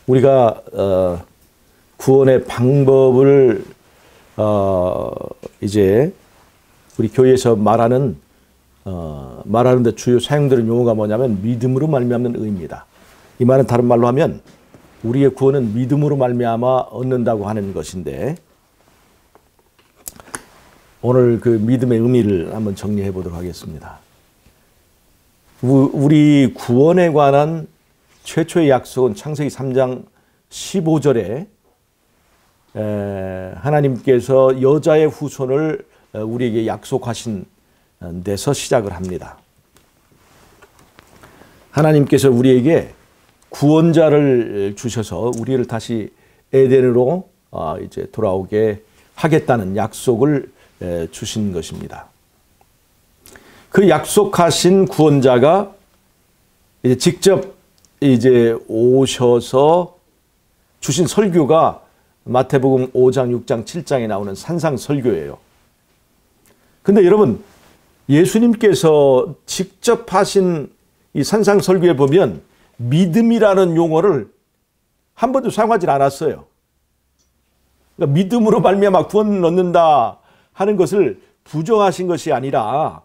우리가 구원의 방법을 이제 우리 교회에서 말하는데 주요 사용되는 용어가 뭐냐면 믿음으로 말미암는 의입니다. 이 말은 다른 말로 하면 우리의 구원은 믿음으로 말미암아 얻는다고 하는 것인데, 오늘 그 믿음의 의미를 한번 정리해 보도록 하겠습니다. 우리 구원에 관한 최초의 약속은 창세기 3장 15절에 하나님께서 여자의 후손을 우리에게 약속하신 데서 시작을 합니다. 하나님께서 우리에게 구원자를 주셔서 우리를 다시 에덴으로 이제 돌아오게 하겠다는 약속을 주신 것입니다. 그 약속하신 구원자가 이제 직접 이제 오셔서 주신 설교가 마태복음 5장, 6장, 7장에 나오는 산상설교예요. 근데 여러분, 예수님께서 직접 하신 이 산상설교에 보면 믿음이라는 용어를 한 번도 사용하지 않았어요. 그러니까 믿음으로 말미암아 구원을 얻는다 하는 것을 부정하신 것이 아니라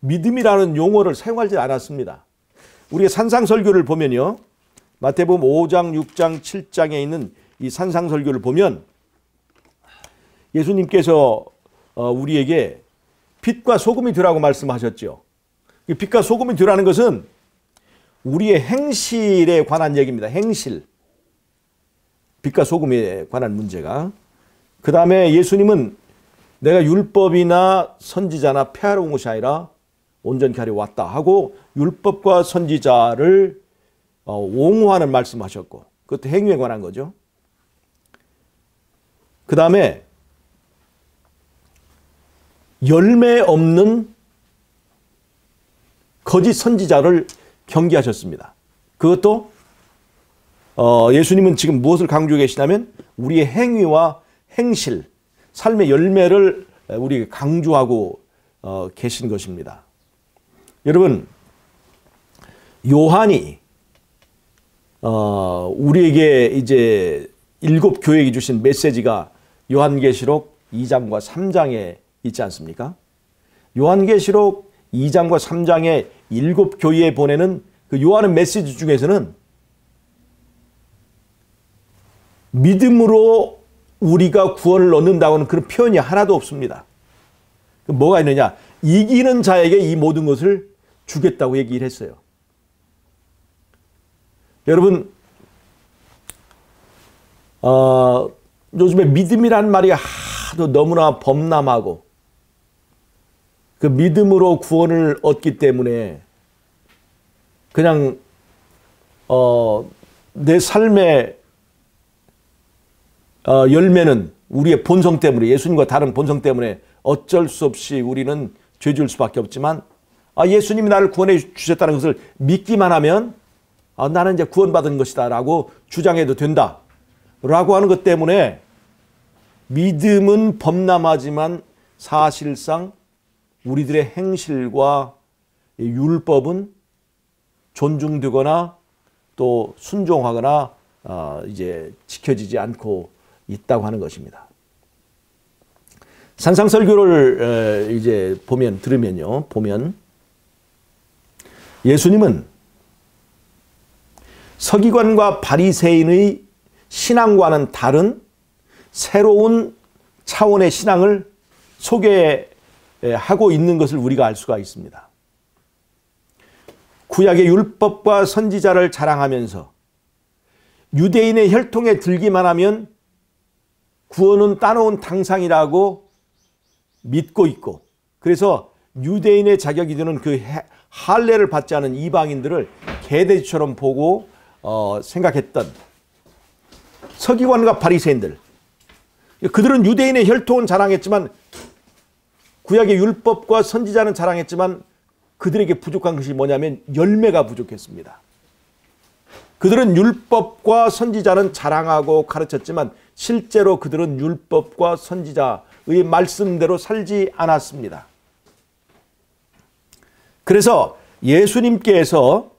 믿음이라는 용어를 사용하지 않았습니다. 우리가 산상설교를 보면요, 마태복음 5장, 6장, 7장에 있는 이 산상설교를 보면 예수님께서 우리에게 빛과 소금이 되라고 말씀하셨죠. 빛과 소금이 되라는 것은 우리의 행실에 관한 얘기입니다. 행실. 빛과 소금에 관한 문제가. 그 다음에 예수님은 내가 율법이나 선지자나 폐하러 온 것이 아니라 온전케 하려 왔다 하고 율법과 선지자를 옹호하는 말씀하셨고, 그것도 행위에 관한 거죠. 그 다음에 열매 없는 거짓 선지자를 경계하셨습니다. 그것도 예수님은 지금 무엇을 강조해 계시냐면 우리의 행위와 행실, 삶의 열매를 우리에게 강조하고 계신 것입니다. 여러분, 요한이 우리에게 이제 7 교회에게 주신 메시지가 요한계시록 2장과 3장에 있지 않습니까? 요한계시록 2장과 3장에 7 교회에 보내는 그 요한의 메시지 중에서는 믿음으로 우리가 구원을 얻는다고는 그런 표현이 하나도 없습니다. 뭐가 있느냐? 이기는 자에게 이 모든 것을 주겠다고 얘기를 했어요. 여러분, 요즘에 믿음이란 말이 하도 너무나 범람하고 그 믿음으로 구원을 얻기 때문에 그냥 내 삶의 열매는 우리의 본성 때문에, 예수님과 다른 본성 때문에 어쩔 수 없이 우리는 죄질 수밖에 없지만, 예수님이 나를 구원해 주셨다는 것을 믿기만 하면 나는 이제 구원받은 것이다 라고 주장해도 된다 라고 하는 것 때문에 믿음은 범람하지만 사실상 우리들의 행실과 율법은 존중되거나 또 순종하거나 이제 지켜지지 않고 있다고 하는 것입니다. 산상설교를 이제 보면 예수님은 서기관과 바리새인의 신앙과는 다른 새로운 차원의 신앙을 소개하고 있는 것을 우리가 알 수가 있습니다. 구약의 율법과 선지자를 자랑하면서 유대인의 혈통에 들기만 하면 구원은 따놓은 당상이라고 믿고 있고, 그래서 유대인의 자격이 되는 그 할례를 받지 않은 이방인들을 개돼지처럼 보고 생각했던 서기관과 바리새인들, 그들은 유대인의 혈통은 자랑했지만 구약의 율법과 선지자는 자랑했지만 그들에게 부족한 것이 뭐냐면 열매가 부족했습니다. 그들은 율법과 선지자는 자랑하고 가르쳤지만 실제로 그들은 율법과 선지자의 말씀대로 살지 않았습니다. 그래서 예수님께서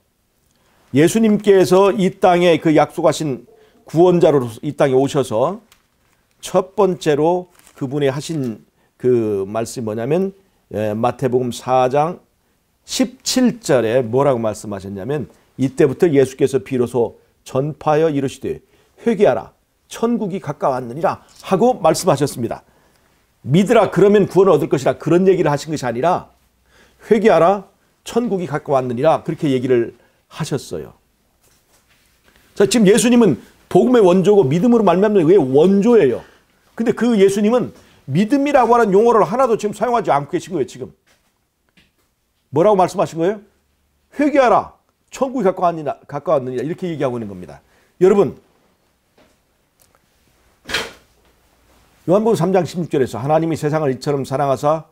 예수님께서 이 땅에 그 약속하신 구원자로 이 땅에 오셔서 첫 번째로 그분이 하신 그 말씀이 뭐냐면 마태복음 4장 17절에 뭐라고 말씀하셨냐면 이때부터 예수께서 비로소 전파하여 이르시되 회개하라 천국이 가까웠느니라 하고 말씀하셨습니다. 믿으라 그러면 구원을 얻을 것이라 그런 얘기를 하신 것이 아니라 회개하라 천국이 가까웠느니라 그렇게 얘기를 하셨어요. 자, 지금 예수님은 복음의 원조고 믿음으로 말미암는 왜 원조예요. 근데 그 예수님은 믿음이라고 하는 용어를 하나도 지금 사용하지 않고 계신 거예요. 지금 뭐라고 말씀하신 거예요? 회개하라 천국이 가까웠느니라 이렇게 얘기하고 있는 겁니다. 여러분 요한복음 3장 16절에서 하나님이 세상을 이처럼 사랑하사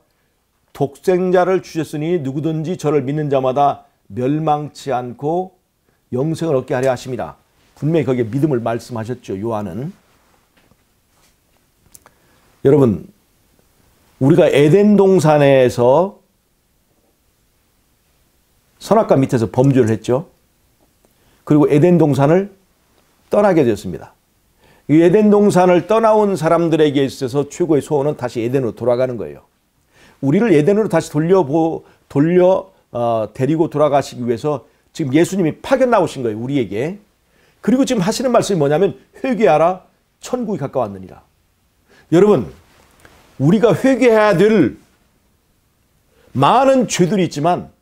독생자를 주셨으니 누구든지 저를 믿는 자마다 멸망치 않고 영생을 얻게 하려 하심이라. 분명히 거기에 믿음을 말씀하셨죠. 요한은. 여러분 우리가 에덴 동산에서 선악과 밑에서 범죄를 했죠. 그리고 에덴 동산을 떠나게 되었습니다. 이 에덴 동산을 떠나온 사람들에게 있어서 최고의 소원은 다시 에덴으로 돌아가는 거예요. 우리를 에덴으로 다시 데리고 돌아가시기 위해서 지금 예수님이 파견 나오신 거예요. 우리에게. 그리고 지금 하시는 말씀이 뭐냐면 회개하라 천국이 가까웠느니라. 여러분 우리가 회개해야 될 많은 죄들이 있지만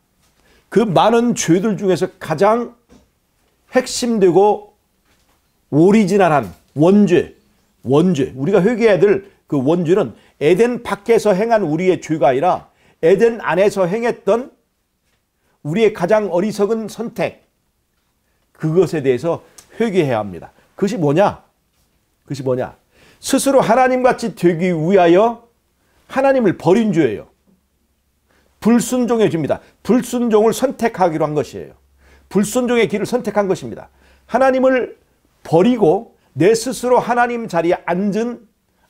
그 많은 죄들 중에서 가장 핵심되고 오리지널한 원죄 우리가 회개해야 될 그 원죄는 에덴 밖에서 행한 우리의 죄가 아니라 에덴 안에서 행했던 우리의 가장 어리석은 선택 그것에 대해서 회개해야 합니다. 그것이 뭐냐? 스스로 하나님같이 되기 위하여 하나님을 버린 죄예요. 불순종의 죄입니다. 불순종을 선택하기로 한 것이에요. 불순종의 길을 선택한 것입니다. 하나님을 버리고 내 스스로 하나님 자리에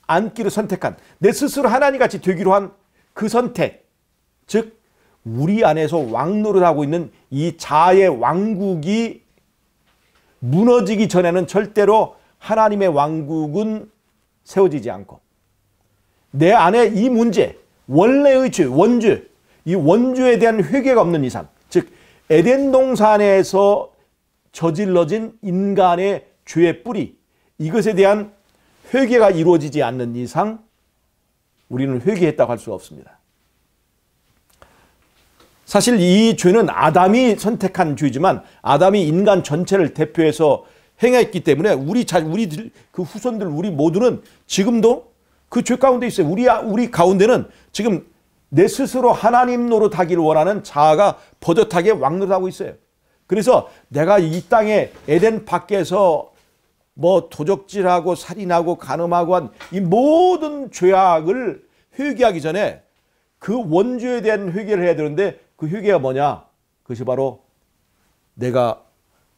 앉기를 선택한 내 스스로 하나님같이 되기로 한 그 선택 즉 우리 안에서 왕노릇하고 있는 이 자아의 왕국이 무너지기 전에는 절대로 하나님의 왕국은 세워지지 않고 내 안에 이 문제 원래의 죄 원죄 이 원죄에 대한 회개가 없는 이상 즉 에덴 동산에서 저질러진 인간의 죄의 뿌리 이것에 대한 회개가 이루어지지 않는 이상 우리는 회개했다고 할 수가 없습니다. 사실 이 죄는 아담이 선택한 죄지만 아담이 인간 전체를 대표해서 행했기 때문에 우리들 그 후손들 우리 모두는 지금도 그 죄 가운데 있어요. 우리 가운데는 지금 내 스스로 하나님 노릇하기를 원하는 자아가 버젓하게 왕노릇하고 있어요. 그래서 내가 이 땅에 에덴 밖에서 뭐 도적질하고 살인하고 간음하고 한 이 모든 죄악을 회개하기 전에 그 원죄에 대한 회개를 해야 되는데 그 회개가 뭐냐? 그것이 바로 내가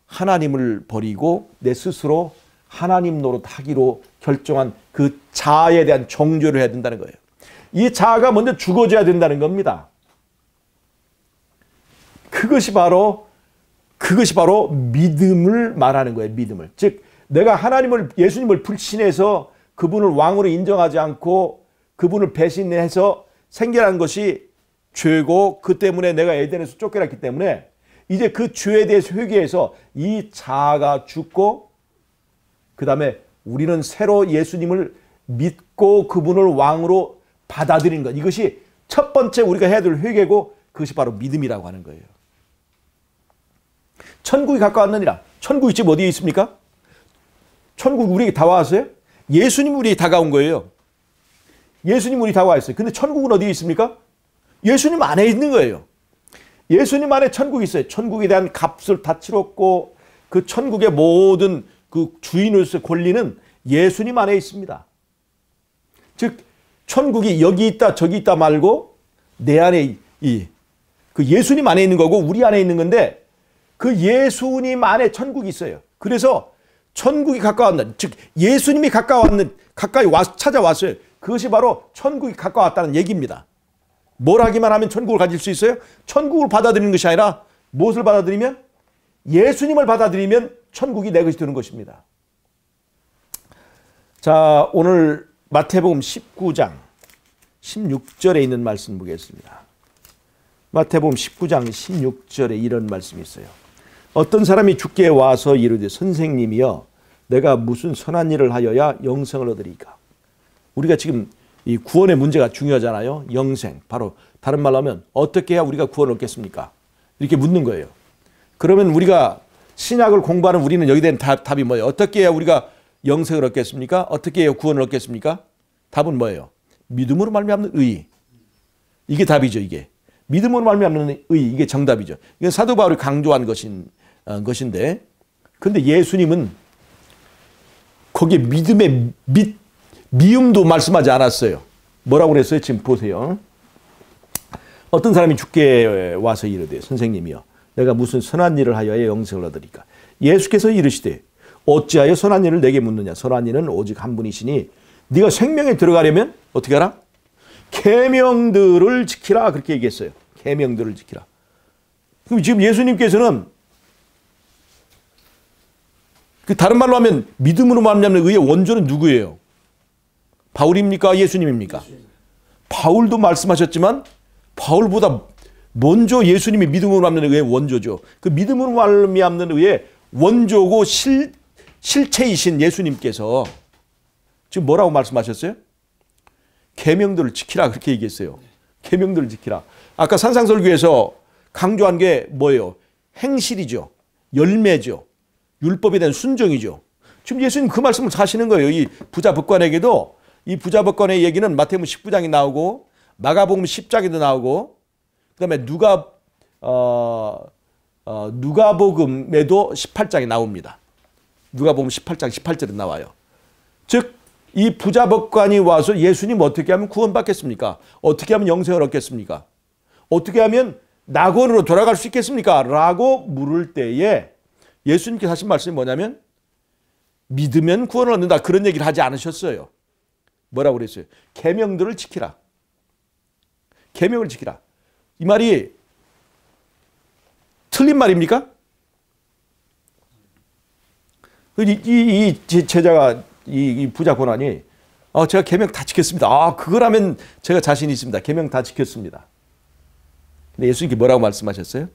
하나님을 버리고 내 스스로 하나님 노릇하기로 결정한 그 자아에 대한 정죄를 해야 된다는 거예요. 이 자아가 먼저 죽어져야 된다는 겁니다. 그것이 바로 믿음을 말하는 거예요. 믿음을. 즉 내가 예수님을 불신해서 그분을 왕으로 인정하지 않고 그분을 배신해서 생겨난 것이 죄고 그 때문에 내가 에덴에서 쫓겨났기 때문에 이제 그 죄에 대해서 회개해서 이 자아가 죽고 그 다음에 우리는 새로 예수님을 믿고 그분을 왕으로 받아들이는 것. 이것이 첫 번째 우리가 해야 될 회개고 그것이 바로 믿음이라고 하는 거예요. 천국이 가까웠느니라. 천국이 지금 어디에 있습니까? 천국 우리에게 다가왔어요? 예수님 우리에게 다가온 거예요. 예수님 우리 다가와 있어요. 근데 천국은 어디에 있습니까? 예수님 안에 있는 거예요. 예수님 안에 천국이 있어요. 천국에 대한 값을 다 치렀고 그 천국의 모든 그 주인으로서의 권리는 예수님 안에 있습니다. 즉 천국이 여기 있다 저기 있다 말고 내 안에 그 예수님 안에 있는 거고 우리 안에 있는 건데 그 예수님 안에 천국이 있어요. 그래서 천국이 가까웠는 즉 예수님이 가까이 찾아왔어요. 그것이 바로 천국이 가까웠다는 얘기입니다. 뭘 하기만 하면 천국을 가질 수 있어요? 천국을 받아들이는 것이 아니라 무엇을 받아들이면 예수님을 받아들이면 천국이 내 것이 되는 것입니다. 자, 오늘 마태복음 19장 16절에 있는 말씀 보겠습니다. 마태복음 19장 16절에 이런 말씀이 있어요. 어떤 사람이 주께 와서 이르되 선생님이여 내가 무슨 선한 일을 하여야 영생을 얻으리까? 우리가 지금 이 구원의 문제가 중요하잖아요. 영생. 바로 다른 말로 하면 어떻게 해야 우리가 구원을 얻겠습니까? 이렇게 묻는 거예요. 그러면 우리가 신약을 공부하는 우리는 여기에 대한 답이 뭐예요? 어떻게 해야 우리가 영생을 얻겠습니까? 어떻게 해야 구원을 얻겠습니까? 답은 뭐예요? 믿음으로 말미암는 의. 이게 답이죠. 이게. 믿음으로 말미암는 의. 이게 정답이죠. 이건 사도 바울이 강조한 것인데 근데 예수님은 거기에 믿음의 미움도 말씀하지 않았어요. 뭐라고 그랬어요? 지금 보세요. 어떤 사람이 주께 와서 이르되 선생님이여 내가 무슨 선한 일을 하여야 영생을 얻으리까? 예수께서 이르시되 어찌하여 선한 일을 내게 묻느냐? 선한 일은 오직 한 분이시니 네가 생명에 들어가려면 어떻게 하라? 계명들을 지키라. 그렇게 얘기했어요. 계명들을 지키라. 그럼 지금 예수님께서는 다른 말로 하면 믿음으로 말미암는 의의 원조는 누구예요? 바울입니까? 예수님입니까? 바울도 말씀하셨지만 바울보다 먼저 예수님이 믿음으로 말미암는 의의 원조죠. 그 믿음으로 말미암는 의의 원조고 실체이신 예수님께서 지금 뭐라고 말씀하셨어요? 계명들을 지키라 그렇게 얘기했어요. 계명들을 지키라. 아까 산상설교에서 강조한 게 뭐예요? 행실이죠. 열매죠. 율법에 대한 순종이죠. 지금 예수님 그 말씀을 하시는 거예요. 이 부자 법관에게도 이 부자 법관의 얘기는 마태복음 19장이 나오고 마가복음 10장에도 나오고 그다음에 누가복음에도 18장에 나옵니다. 누가복음 18장 18절에 나와요. 즉 이 부자 법관이 와서 예수님 어떻게 하면 구원받겠습니까? 어떻게 하면 영생을 얻겠습니까? 어떻게 하면 낙원으로 돌아갈 수 있겠습니까? 라고 물을 때에 예수님께서 하신 말씀이 뭐냐면 믿으면 구원을 얻는다. 그런 얘기를 하지 않으셨어요. 뭐라고 그랬어요? 계명들을 지키라. 계명을 지키라. 이 말이 틀린 말입니까? 이 제자가 이 부자 고난이 제가 계명 다 지켰습니다. 그거라면 제가 자신 있습니다. 계명 다 지켰습니다. 근데 예수님께 뭐라고 말씀하셨어요?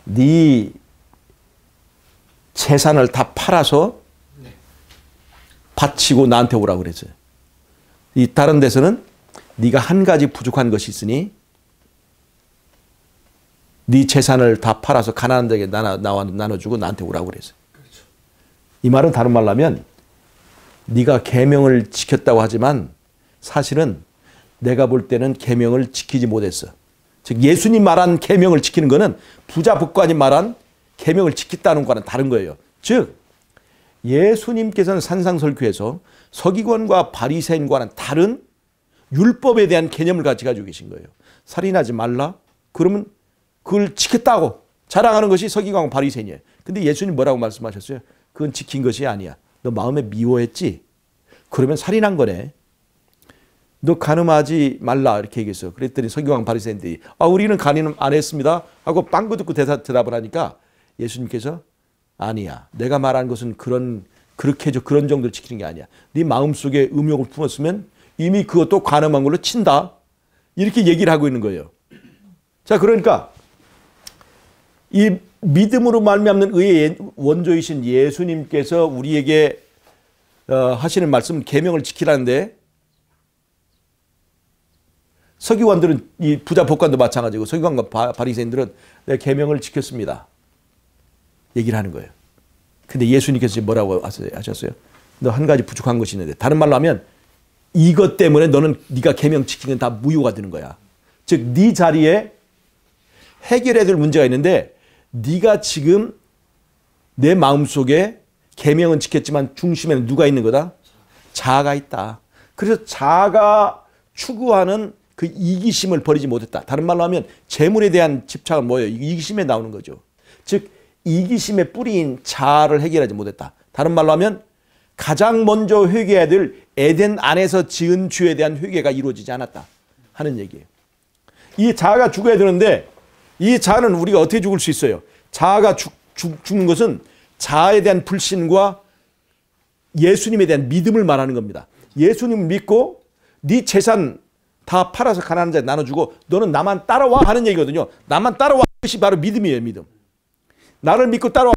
네 재산을 다 팔아서 바치고 나한테 오라고 그랬어요. 이 다른 데서는 네가 한 가지 부족한 것이 있으니 네 재산을 다 팔아서 가난한 데게 나눠주고 나한테 오라고 그랬어요. 그렇죠. 이 말은 다른 말로 하면 네가 계명을 지켰다고 하지만 사실은 내가 볼 때는 계명을 지키지 못했어. 즉 예수님 말한 계명을 지키는 것은 부자 법관이 말한 계명을 지켰다는 것과는 다른 거예요. 즉 예수님께서는 산상설교에서 서기관과 바리새인과는 다른 율법에 대한 개념을 가지고 계신 거예요. 살인하지 말라. 그러면 그걸 지켰다고 자랑하는 것이 서기관과 바리새인이에요. 근데 예수님 뭐라고 말씀하셨어요? 그건 지킨 것이 아니야. 너 마음에 미워했지? 그러면 살인한 거네. 너 간음하지 말라 이렇게 얘기했어요. 그랬더니 서기관 바리새인들이 우리는 간음 안 했습니다 하고 빵구 듣고 대답을 하니까 예수님께서 아니야. 내가 말한 것은 그렇게 해줘. 그런 정도를 지키는 게 아니야. 네 마음속에 음욕을 품었으면 이미 그것도 간음한 걸로 친다. 이렇게 얘기를 하고 있는 거예요. 자, 그러니까 이 믿음으로 말미암는 의의 원조이신 예수님께서 우리에게 하시는 말씀은 계명을 지키라는데 서기관들은 이 부자 법관도 마찬가지고 서기관과 바리새인들은 내가 계명을 지켰습니다. 얘기를 하는 거예요. 근데 예수님께서 뭐라고 하셨어요? 너 한 가지 부족한 것이 있는데 다른 말로 하면 이것 때문에 네가 계명 지키는 건 다 무효가 되는 거야. 즉 네 자리에 해결해야 될 문제가 있는데 네가 지금 내 마음속에 계명은 지켰지만 중심에는 누가 있는 거다? 자아가 있다. 그래서 자아가 추구하는 그 이기심을 버리지 못했다. 다른 말로 하면 재물에 대한 집착은 뭐예요? 이기심에 나오는 거죠. 즉 이기심의 뿌리인 자아를 해결하지 못했다. 다른 말로 하면 가장 먼저 회개해야 될 에덴 안에서 지은 죄에 대한 회개가 이루어지지 않았다 하는 얘기예요. 이 자아가 죽어야 되는데 이 자아는 우리가 어떻게 죽을 수 있어요? 자아가 죽는 것은 자아에 대한 불신과 예수님에 대한 믿음을 말하는 겁니다. 예수님을 믿고 네 재산 다 팔아서 가난한 자에 나눠주고 너는 나만 따라와 하는 얘기거든요. 나만 따라와. 그것이 바로 믿음이에요. 믿음. 나를 믿고 따라와.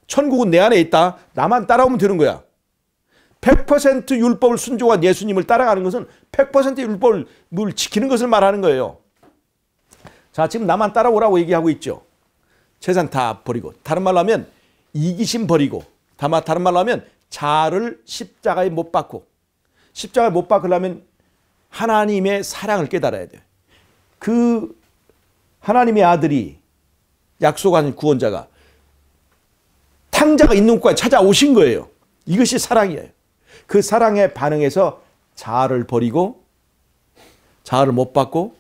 천국은 내 안에 있다. 나만 따라오면 되는 거야. 100% 율법을 순종한 예수님을 따라가는 것은 100% 율법을 지키는 것을 말하는 거예요. 자, 지금 나만 따라오라고 얘기하고 있죠. 재산 다 버리고, 다른 말로 하면 이기심 버리고, 다른 말로 하면 자아를 십자가에 못 박고, 십자가에 못 박으려면 하나님의 사랑을 깨달아야 돼요. 그 하나님의 아들이 약속한 구원자가 탕자가 있는 곳까지 찾아오신 거예요. 이것이 사랑이에요. 그 사랑에 반응해서 자아를 버리고 자아를 못 받고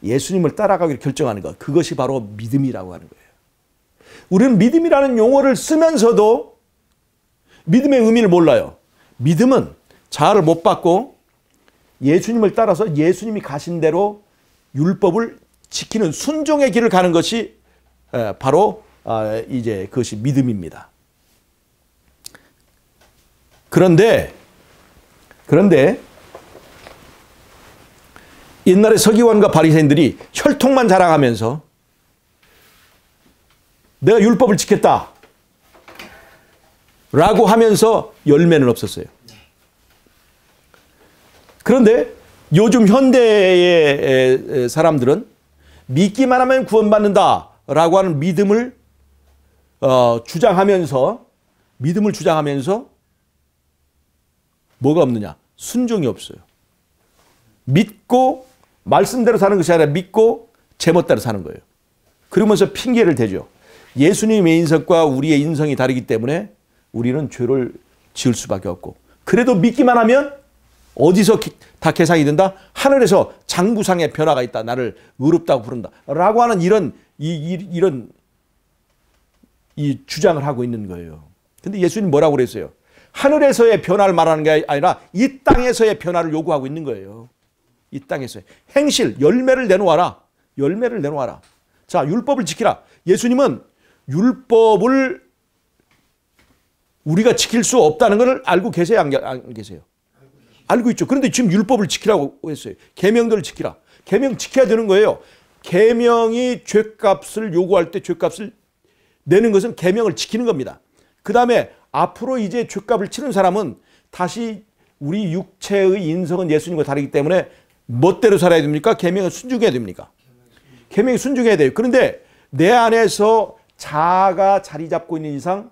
예수님을 따라가기로 결정하는 것. 그것이 바로 믿음이라고 하는 거예요. 우리는 믿음이라는 용어를 쓰면서도 믿음의 의미를 몰라요. 믿음은 자아를 못 받고 예수님을 따라서 예수님이 가신 대로 율법을 지키는 순종의 길을 가는 것이 바로 이제 그것이 믿음입니다. 그런데 옛날에 서기관과 바리새인들이 혈통만 자랑하면서 내가 율법을 지켰다 라고 하면서 열매는 없었어요. 그런데 요즘 현대의 사람들은 믿기만 하면 구원받는다 라고 하는 믿음을 주장하면서 뭐가 없느냐? 순종이 없어요. 믿고 말씀대로 사는 것이 아니라 믿고 제멋대로 사는 거예요. 그러면서 핑계를 대죠. 예수님의 인성과 우리의 인성이 다르기 때문에 우리는 죄를 지을 수밖에 없고, 그래도 믿기만 하면 어디서 다 계산이 된다? 하늘에서 장부상의 변화가 있다. 나를 의롭다고 부른다. 라고 하는 이런 주장을 하고 있는 거예요. 근데 예수님 뭐라고 그랬어요? 하늘에서의 변화를 말하는 게 아니라 이 땅에서의 변화를 요구하고 있는 거예요. 이 땅에서의 행실, 열매를 내놓아라. 열매를 내놓아라. 자, 율법을 지키라. 예수님은 율법을 우리가 지킬 수 없다는 걸 알고 계세요? 안 계세요? 알고 있죠. 그런데 지금 율법을 지키라고 했어요. 계명들을 지키라. 계명 지켜야 되는 거예요. 계명이 죄값을 요구할 때 죄값을 내는 것은 계명을 지키는 겁니다. 그 다음에 앞으로 이제 죄값을 치는 사람은 다시 우리 육체의 인성은 예수님과 다르기 때문에 멋대로 살아야 됩니까? 계명에 순종해야 됩니까? 계명에 순종해야 돼요. 그런데 내 안에서 자아가 자리 잡고 있는 이상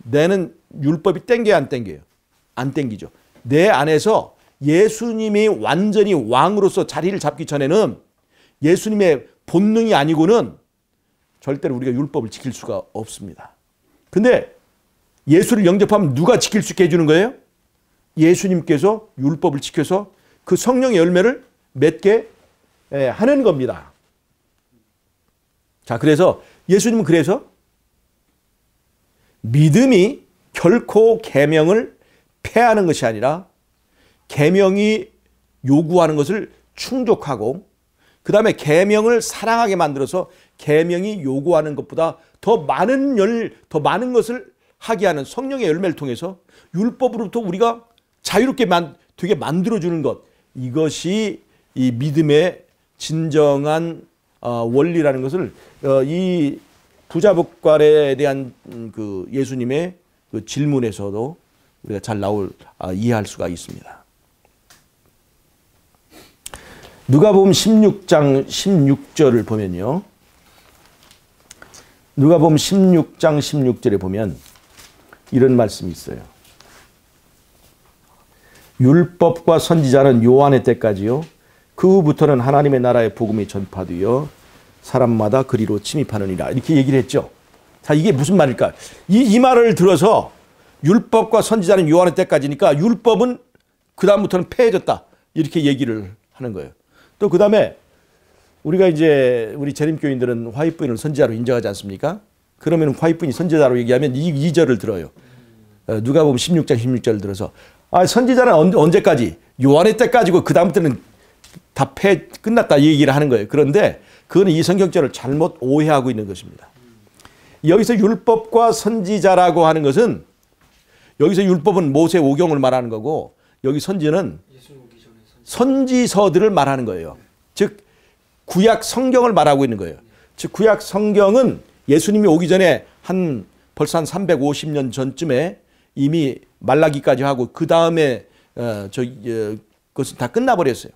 내는 율법이 땡겨야 안 땡겨요? 안 땡기죠. 내 안에서 예수님이 완전히 왕으로서 자리를 잡기 전에는 예수님의 본능이 아니고는 절대로 우리가 율법을 지킬 수가 없습니다. 근데 예수를 영접하면 누가 지킬 수 있게 해주는 거예요? 예수님께서 율법을 지켜서 그 성령의 열매를 맺게 하는 겁니다. 자, 그래서 예수님은 그래서 믿음이 결코 계명을 폐하는 것이 아니라 계명이 요구하는 것을 충족하고 그 다음에 계명을 사랑하게 만들어서 계명이 요구하는 것보다 더 많은 것을 하게 하는 성령의 열매를 통해서 율법으로부터 우리가 자유롭게 되게 만들어주는 것, 이것이 이 믿음의 진정한 원리라는 것을 이 부자복관에 대한 그 예수님의 그 질문에서도 우리가 잘 이해할 수가 있습니다. 누가복음 16장 16절을 보면요. 누가복음 16장 16절에 보면 이런 말씀이 있어요. 율법과 선지자는 요한의 때까지요. 그 후부터는 하나님의 나라의 복음이 전파되어 사람마다 그리로 침입하느니라. 이렇게 얘기를 했죠. 자, 이게 무슨 말일까? 이 말을 들어서 율법과 선지자는 요한의 때까지니까 율법은 그 다음부터는 폐해졌다. 이렇게 얘기를 하는 거예요. 또 그 다음에 우리가 이제 우리 재림교인들은 화이트부인을 선지자로 인정하지 않습니까? 그러면 화이트부인이 선지자로 얘기하면 이 절을 들어요. 누가복음 16장 16절을 들어서 선지자는 언제까지? 요한의 때까지고 그 다음부터는 다 끝났다 이 얘기를 하는 거예요. 그런데 그거는 이 성경절을 잘못 오해하고 있는 것입니다. 여기서 율법과 선지자라고 하는 것은 여기서 율법은 모세 오경을 말하는 거고 여기 선지는 선지서들을 말하는 거예요. 즉 구약 성경을 말하고 있는 거예요. 즉 구약 성경은 예수님이 오기 전에 벌써 한 350년 전쯤에 이미 말라기까지 하고 그 다음에 그것은 다 끝나버렸어요.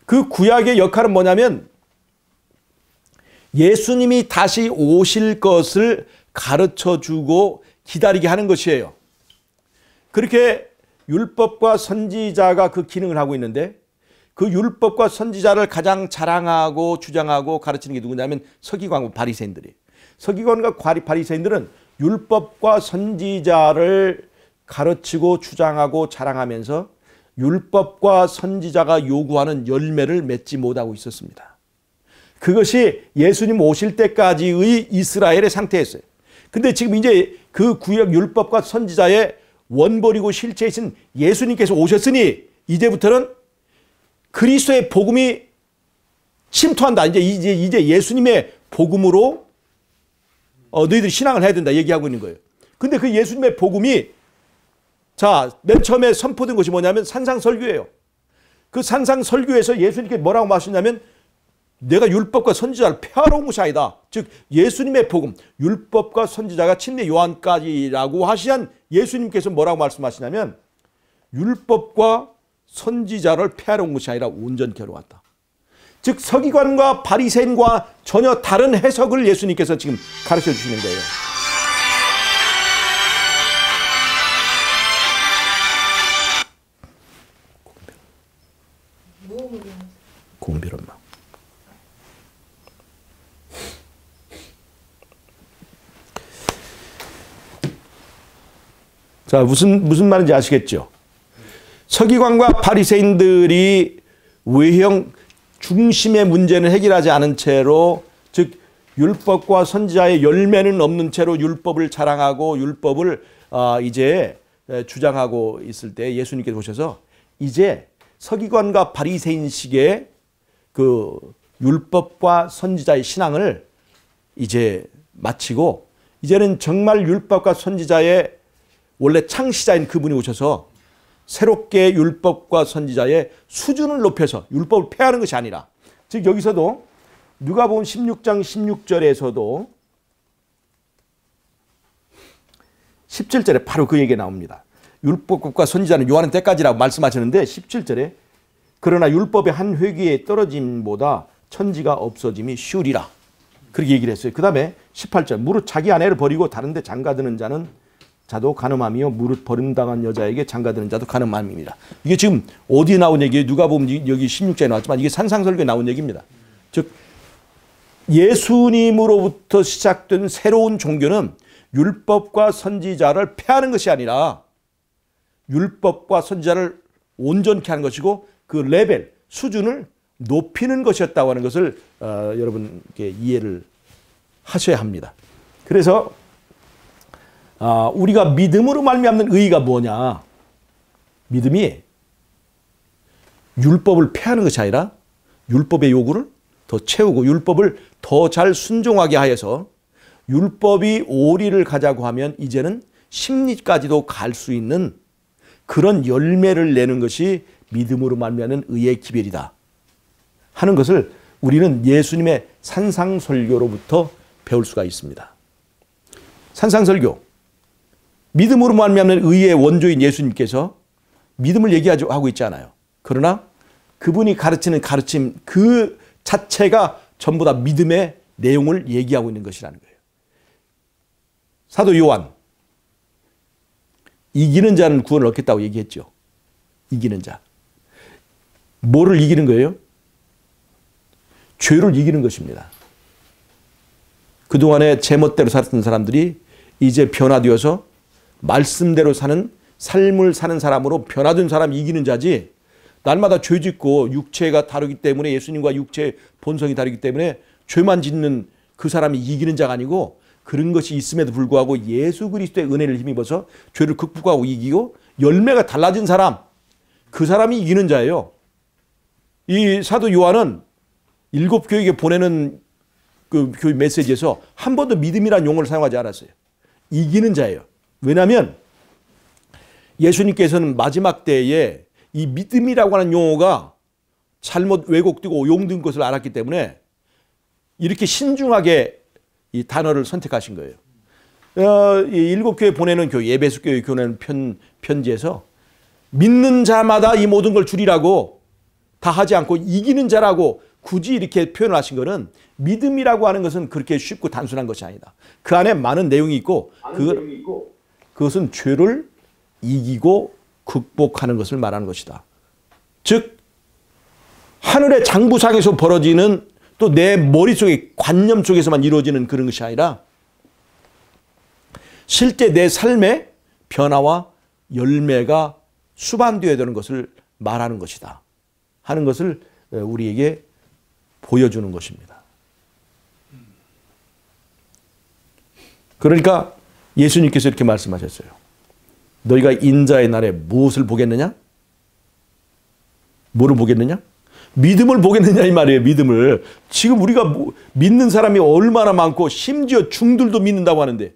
그 구약의 역할은 뭐냐면 예수님이 다시 오실 것을 가르쳐주고 기다리게 하는 것이에요. 그렇게 율법과 선지자가 그 기능을 하고 있는데 그 율법과 선지자를 가장 자랑하고 주장하고 가르치는 게 누구냐면 서기관과 바리새인들이에요. 서기관과 바리새인들은 율법과 선지자를 가르치고 주장하고 자랑하면서 율법과 선지자가 요구하는 열매를 맺지 못하고 있었습니다. 그것이 예수님 오실 때까지의 이스라엘의 상태였어요. 근데 지금 이제 그 구약 율법과 선지자의 원본이고 실체이신 예수님께서 오셨으니 이제부터는 그리스도의 복음이 침투한다. 이제 예수님의 복음으로 너희들이 신앙을 해야 된다 얘기하고 있는 거예요. 근데 그 예수님의 복음이 맨 처음에 선포된 것이 뭐냐면 산상설교예요. 그 산상설교에서 예수님께 뭐라고 말하셨냐면 내가 율법과 선지자를 폐하러 온 것이 아니다. 즉 예수님의 복음, 율법과 선지자가 침례 요한까지라고 하시한 예수님께서 뭐라고 말씀하시냐면 율법과 선지자를 폐하러 온 것이 아니라 온전케 하러 왔다. 즉 서기관과 바리새인과 전혀 다른 해석을 예수님께서 지금 가르쳐 주시는 거예요. 공비론마. 자, 무슨 말인지 아시겠죠? 서기관과 바리새인들이 외형 중심의 문제는 해결하지 않은 채로 즉 율법과 선지자의 열매는 없는 채로 율법을 자랑하고 율법을 이제 주장하고 있을 때 예수님께서 오셔서 이제 서기관과 바리새인식의 그 율법과 선지자의 신앙을 이제 마치고 이제는 정말 율법과 선지자의 원래 창시자인 그분이 오셔서 새롭게 율법과 선지자의 수준을 높여서 율법을 폐하는 것이 아니라 즉 여기서도 누가복음 16장 16절에서도 17절에 바로 그 얘기가 나옵니다. 율법과 선지자는 요한의 때까지라고 말씀하셨는데 17절에 그러나 율법의 한 회귀에 떨어짐보다 천지가 없어짐이 쉬우리라. 그렇게 얘기를 했어요. 그 다음에 18절 무릇 자기 아내를 버리고 다른 데 장가드는 자도 간음함이요 무릇 버림당한 여자에게 장가드는 자도 간음함입니다. 이게 지금 어디에 나온 얘기예요? 누가복음 여기 16절에 나왔지만 이게 산상설교에 나온 얘기입니다. 즉 예수님으로부터 시작된 새로운 종교는 율법과 선지자를 폐하는 것이 아니라 율법과 선지자를 온전케 하는 것이고 그 레벨, 수준을 높이는 것이었다고 하는 것을 여러분께 이해를 하셔야 합니다. 그래서 우리가 믿음으로 말미암는 의의가 뭐냐? 믿음이 율법을 폐하는 것이 아니라 율법의 요구를 더 채우고 율법을 더 잘 순종하게 하여서 율법이 오리를 가자고 하면 이제는 심리까지도 갈 수 있는 그런 열매를 내는 것이 믿음으로 말미암는 의의 기별이다 하는 것을 우리는 예수님의 산상설교로부터 배울 수가 있습니다. 산상설교, 믿음으로 말미암는 의의 원조인 예수님께서 믿음을 얘기하고 있잖아요. 그러나 그분이 가르치는 가르침 그 자체가 전부 다 믿음의 내용을 얘기하고 있는 것이라는 거예요. 사도 요한, 이기는 자는 구원을 얻겠다고 얘기했죠. 이기는 자. 뭐를 이기는 거예요? 죄를 이기는 것입니다. 그동안에 제멋대로 살았던 사람들이 이제 변화되어서 말씀대로 사는 삶을 사는 사람으로 변화된 사람이 이기는 자지, 날마다 죄 짓고 육체가 다르기 때문에 예수님과 육체의 본성이 다르기 때문에 죄만 짓는 그 사람이 이기는 자가 아니고 그런 것이 있음에도 불구하고 예수 그리스도의 은혜를 힘입어서 죄를 극복하고 이기고 열매가 달라진 사람, 그 사람이 이기는 자예요. 이 사도 요한은 7 교회에 보내는 그 교회 메시지에서 한 번도 믿음이라는 용어를 사용하지 않았어요. 이기는 자예요. 왜냐하면 예수님께서는 마지막 때에 이 믿음이라고 하는 용어가 잘못 왜곡되고 오용된 것을 알았기 때문에 이렇게 신중하게 이 단어를 선택하신 거예요. 이 7 교회 보내는 교회, 에베소 교회 보내는 편지에서 믿는 자마다 이 모든 걸 주리라고 다 하지 않고 이기는 자라고 굳이 이렇게 표현을 하신 것은 믿음이라고 하는 것은 그렇게 쉽고 단순한 것이 아니다. 그 안에 많은 내용이 있고 그것은 죄를 이기고 극복하는 것을 말하는 것이다. 즉 하늘의 장부상에서 벌어지는 또 내 머릿속에 관념 속에서만 이루어지는 그런 것이 아니라 실제 내 삶의 변화와 열매가 수반되어야 되는 것을 말하는 것이다 하는 것을 우리에게 보여주는 것입니다. 그러니까 예수님께서 이렇게 말씀하셨어요. 너희가 인자의 날에 무엇을 보겠느냐? 뭐를 보겠느냐? 믿음을 보겠느냐 이 말이에요. 믿음을. 지금 우리가 믿는 사람이 얼마나 많고 심지어 중들도 믿는다고 하는데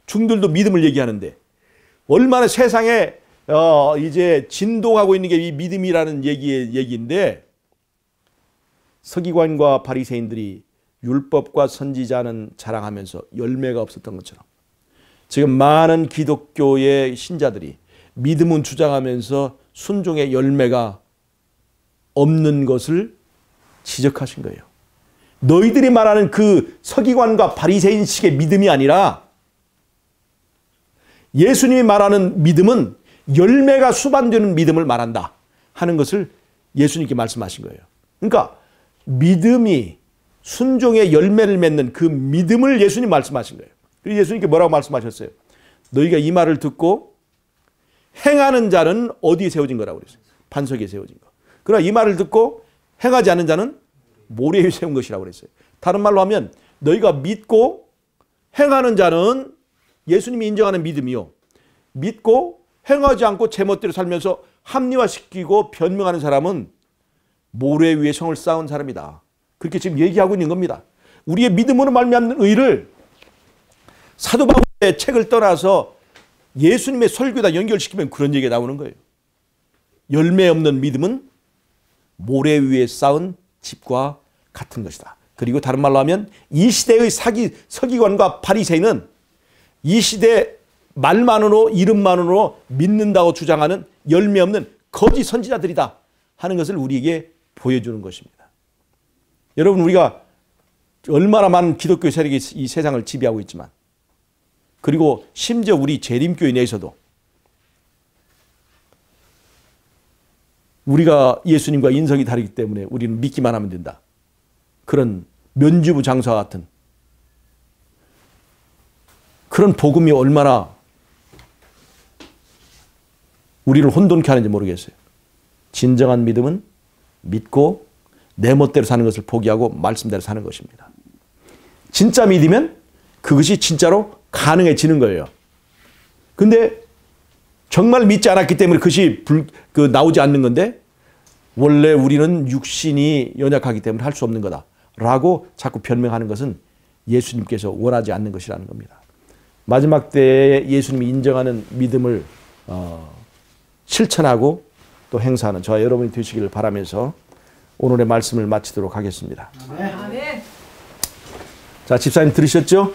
중들도 믿음을 얘기하는데 얼마나 세상에 이제 진동하고 있는 게 이 믿음이라는 얘기인데 서기관과 바리새인들이 율법과 선지자는 자랑하면서 열매가 없었던 것처럼 지금 많은 기독교의 신자들이 믿음은 주장하면서 순종의 열매가 없는 것을 지적하신 거예요. 너희들이 말하는 그 서기관과 바리새인식의 믿음이 아니라 예수님이 말하는 믿음은 열매가 수반되는 믿음을 말한다 하는 것을 예수님께 말씀하신 거예요. 그러니까 믿음이 순종의 열매를 맺는 그 믿음을 예수님 말씀하신 거예요. 그리고 예수님께 뭐라고 말씀하셨어요? 너희가 이 말을 듣고 행하는 자는 어디에 세워진 거라고 그랬어요? 반석에 세워진 거. 그러나 이 말을 듣고 행하지 않는 자는 모래 위에 세운 것이라고 그랬어요. 다른 말로 하면 너희가 믿고 행하는 자는 예수님이 인정하는 믿음이요. 믿고 행하지 않고 제멋대로 살면서 합리화시키고 변명하는 사람은 모래 위에 성을 쌓은 사람이다. 그렇게 지금 얘기하고 있는 겁니다. 우리의 믿음으로 말미암는 의를 사도 바울의 책을 떠나서 예수님의 설교에다 연결시키면 그런 얘기가 나오는 거예요. 열매 없는 믿음은 모래 위에 쌓은 집과 같은 것이다. 그리고 다른 말로 하면 이 시대의 서기관과 바리새인은 이 시대 말만으로 이름만으로 믿는다고 주장하는 열매 없는 거짓 선지자들이다 하는 것을 우리에게 보여주는 것입니다. 여러분 우리가 얼마나 많은 기독교 세력이 이 세상을 지배하고 있지만 그리고 심지어 우리 재림교회 내에서도 우리가 예수님과 인성이 다르기 때문에 우리는 믿기만 하면 된다. 그런 면죄부 장사와 같은 그런 복음이 얼마나 우리를 혼돈케 하는지 모르겠어요. 진정한 믿음은 믿고 내 멋대로 사는 것을 포기하고 말씀대로 사는 것입니다. 진짜 믿으면 그것이 진짜로 가능해지는 거예요. 근데 정말 믿지 않았기 때문에 그것이 나오지 않는 건데 원래 우리는 육신이 연약하기 때문에 할 수 없는 거다라고 자꾸 변명하는 것은 예수님께서 원하지 않는 것이라는 겁니다. 마지막 때에 예수님이 인정하는 믿음을 실천하고 또 행사하는 저와 여러분이 되시기를 바라면서 오늘의 말씀을 마치도록 하겠습니다. 아멘. 자, 집사님 들으셨죠?